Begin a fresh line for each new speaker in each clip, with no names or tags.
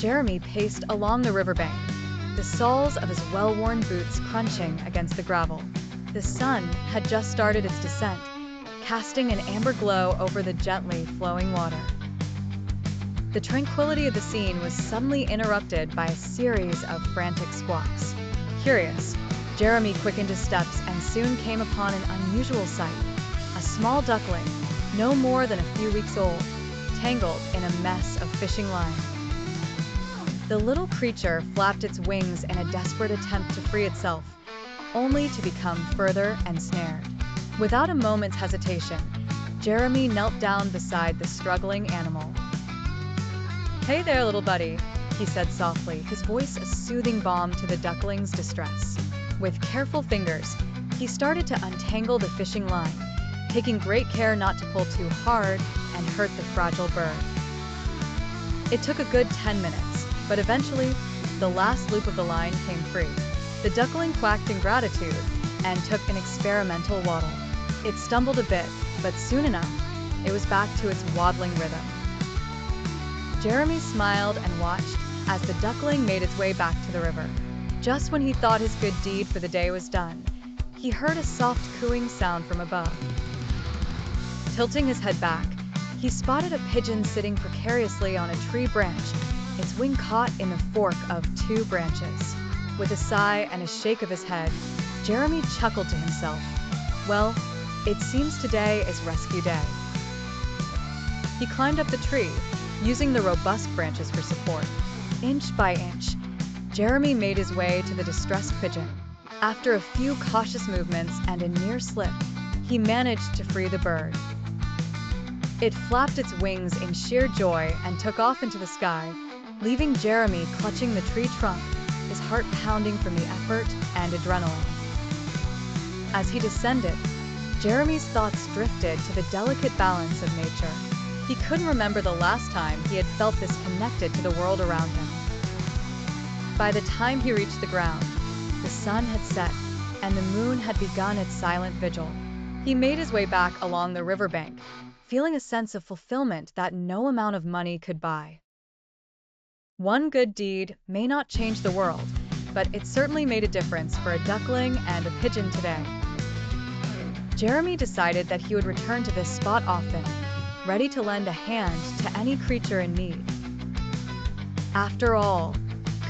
Jeremy paced along the riverbank, the soles of his well-worn boots crunching against the gravel. The sun had just started its descent, casting an amber glow over the gently flowing water. The tranquility of the scene was suddenly interrupted by a series of frantic squawks. Curious, Jeremy quickened his steps and soon came upon an unusual sight. A small duckling, no more than a few weeks old, tangled in a mess of fishing line. The little creature flapped its wings in a desperate attempt to free itself, only to become further ensnared. Without a moment's hesitation, Jeremy knelt down beside the struggling animal. "Hey there, little buddy," he said softly, his voice a soothing balm to the duckling's distress. With careful fingers, he started to untangle the fishing line, taking great care not to pull too hard and hurt the fragile bird. It took a good 10 minutes, but eventually, the last loop of the line came free. The duckling quacked in gratitude and took an experimental waddle. It stumbled a bit, but soon enough, it was back to its waddling rhythm. Jeremy smiled and watched as the duckling made its way back to the river. Just when he thought his good deed for the day was done, he heard a soft cooing sound from above. Tilting his head back, he spotted a pigeon sitting precariously on a tree branch, its wing caught in the fork of two branches. With a sigh and a shake of his head, Jeremy chuckled to himself. Well, it seems today is rescue day. He climbed up the tree, using the robust branches for support. Inch by inch, Jeremy made his way to the distressed pigeon. After a few cautious movements and a near slip, he managed to free the bird. It flapped its wings in sheer joy and took off into the sky, leaving Jeremy clutching the tree trunk, his heart pounding from the effort and adrenaline. As he descended, Jeremy's thoughts drifted to the delicate balance of nature. He couldn't remember the last time he had felt this connected to the world around him. By the time he reached the ground, the sun had set and the moon had begun its silent vigil. He made his way back along the riverbank, feeling a sense of fulfillment that no amount of money could buy. One good deed may not change the world, but it certainly made a difference for a duckling and a pigeon today. Jeremy decided that he would return to this spot often, ready to lend a hand to any creature in need. After all,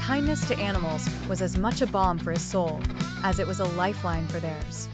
kindness to animals was as much a balm for his soul as it was a lifeline for theirs.